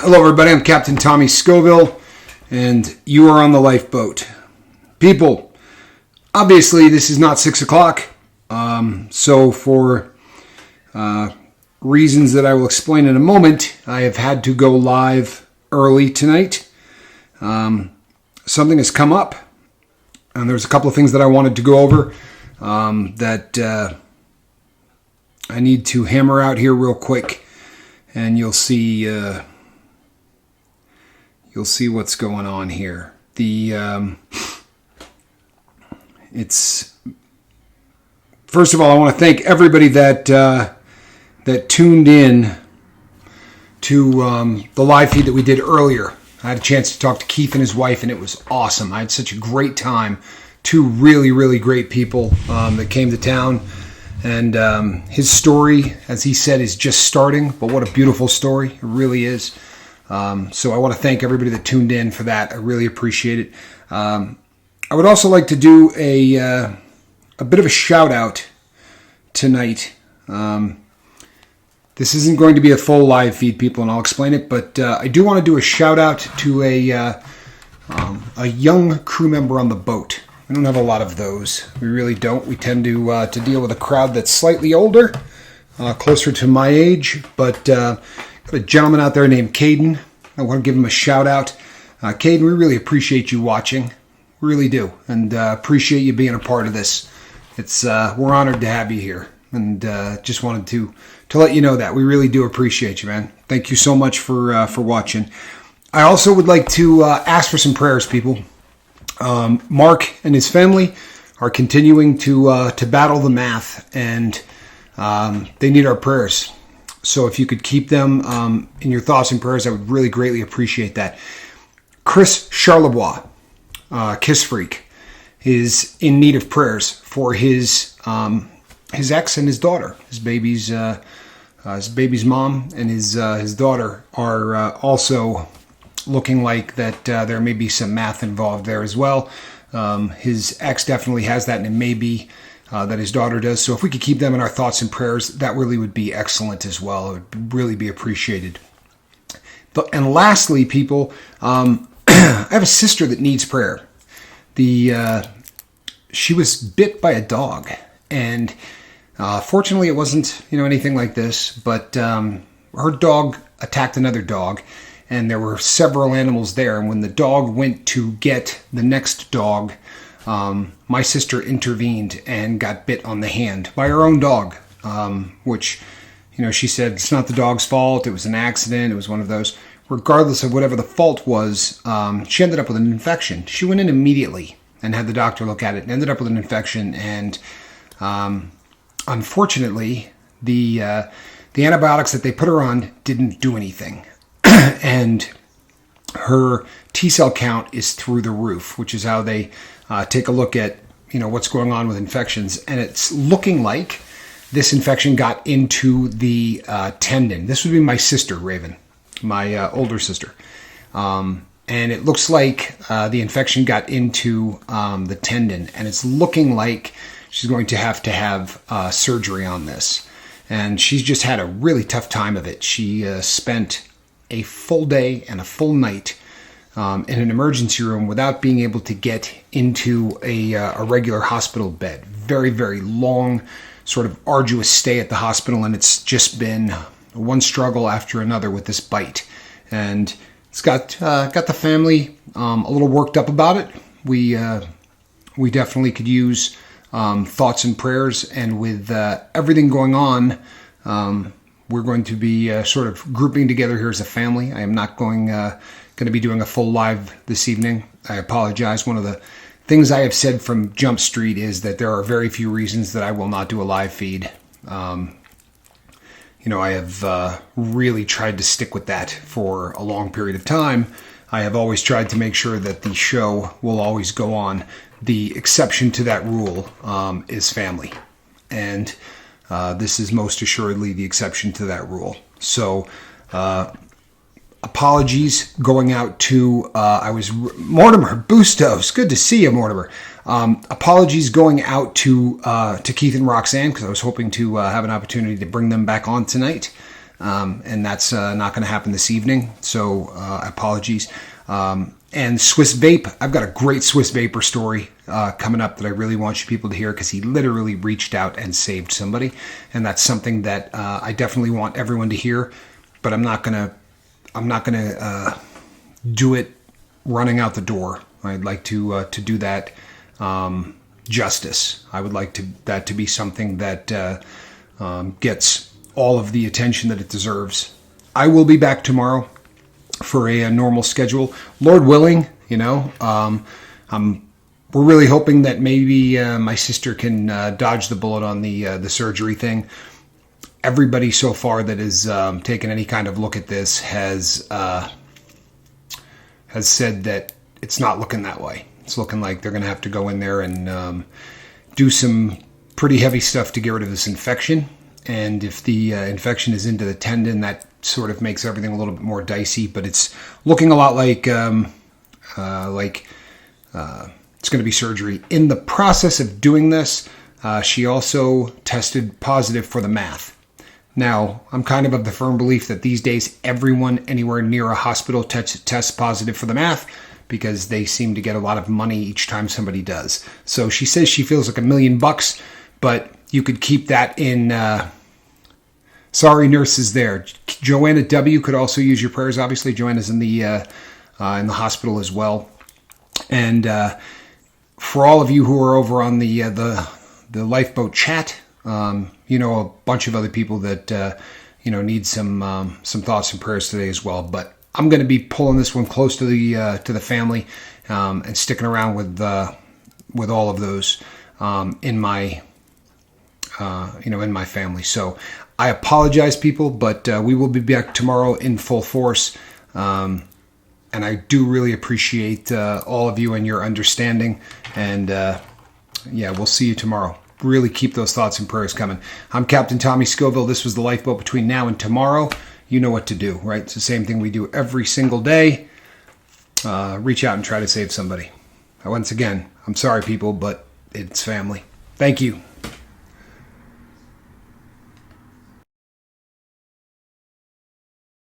Hello everybody, I'm Captain Tommy Scoville, and you are on the lifeboat. People, obviously this is not 6 o'clock, so for reasons that I will explain in a moment, I have had to go live early tonight. Something has come up, and there's a couple of things that I wanted to go over that I need to hammer out here real quick, and you'll see what's going on here. It's first of all, I want to thank everybody that tuned in to the live feed that we did earlier. I had a chance to talk to Keith and his wife, and it was awesome. I had such a great time. Two really, really great people that came to town. And his story, as he said, is just starting. But what a beautiful story. It really is. So I want to thank everybody that tuned in for that. I really appreciate it. I would also like to do a bit of a shout out tonight. This isn't going to be a full live feed, people, and I'll explain it. But I do want to do a shout out to a young crew member on the boat. We don't have a lot of those. We really don't. We tend to deal with a crowd that's slightly older, closer to my age. But got a gentleman out there named Caden. I want to give him a shout out. Caden, we really appreciate you watching. We really do. And appreciate you being a part of this. It's we're honored to have you here. And just wanted to let you know that. We really do appreciate you, man. Thank you so much for watching. I also would like to ask for some prayers, people. Mark and his family are continuing to battle the math, and they need our prayers. So if you could keep them in your thoughts and prayers, I would really greatly appreciate that. Chris Charlebois, Kiss Freak, is in need of prayers for his ex and his daughter. His baby's mom and his daughter are also looking like that there may be some math involved there as well. His ex definitely has that, and it may be that his daughter does. So if we could keep them in our thoughts and prayers, that really would be excellent as well. It would really be appreciated. And lastly, people, I have a sister that needs prayer. She was bit by a dog, and fortunately it wasn't anything like this, but her dog attacked another dog. And there were several animals there. And when the dog went to get the next dog, my sister intervened and got bit on the hand by her own dog, which, she said it's not the dog's fault. It was an accident. It was one of those. Regardless of whatever the fault was, she ended up with an infection. She went in immediately and had the doctor look at it and ended up with an infection. And unfortunately, the antibiotics that they put her on didn't do anything. And her T-cell count is through the roof, which is how they take a look at what's going on with infections. And it's looking like this infection got into the tendon. This would be my sister, Raven, my older sister. And it looks like the infection got into the tendon. And it's looking like she's going to have surgery on this. And she's just had a really tough time of it. She spent a full day and a full night in an emergency room without being able to get into a regular hospital bed. Very, very long, sort of arduous stay at the hospital, and it's just been one struggle after another with this bite. And it's got the family a little worked up about it. We definitely could use thoughts and prayers, and with everything going on, we're going to be sort of grouping together here as a family. I am not going to be doing a full live this evening. I apologize. One of the things I have said from Jump Street is that there are very few reasons that I will not do a live feed. I have really tried to stick with that for a long period of time. I have always tried to make sure that the show will always go on. The exception to that rule is family. And this is most assuredly the exception to that rule. So, apologies going out to, Mortimer Bustos. Good to see you, Mortimer. Apologies going out to Keith and Roxanne, because I was hoping to have an opportunity to bring them back on tonight. and that's not going to happen this evening. So apologies. And Swiss Vape, I've got a great Swiss Vapor story coming up that I really want you people to hear, because he literally reached out and saved somebody, and that's something that I definitely want everyone to hear. But I'm not gonna do it running out the door. I'd like to do that justice. I would like that to be something that gets all of the attention that it deserves. I will be back tomorrow for a normal schedule, Lord willing. We're really hoping that maybe my sister can dodge the bullet on the surgery thing. Everybody so far that has taken any kind of look at this has said that it's not looking that way. It's looking like they're going to have to go in there and do some pretty heavy stuff to get rid of this infection. And if the infection is into the tendon, that sort of makes everything a little bit more dicey. But it's looking a lot like it's going to be surgery. In the process of doing this, she also tested positive for the math. Now, I'm kind of the firm belief that these days everyone anywhere near a hospital tests positive for the math, because they seem to get a lot of money each time somebody does. So she says she feels like $1 million, but you could keep that in. Sorry, nurses there. Joanna W. could also use your prayers. Obviously, Joanna's in the hospital as well. And for all of you who are over on the lifeboat chat, a bunch of other people that need some thoughts and prayers today as well. But I'm going to be pulling this one close to the family and sticking around with all of those in my family. So I apologize, people, but we will be back tomorrow in full force. And I do really appreciate all of you and your understanding. And we'll see you tomorrow. Really keep those thoughts and prayers coming. I'm Captain Tommy Scoville. This was the Lifeboat Between Now and Tomorrow. You know what to do, right? It's the same thing we do every single day. Reach out and try to save somebody. Once again, I'm sorry, people, but it's family. Thank you.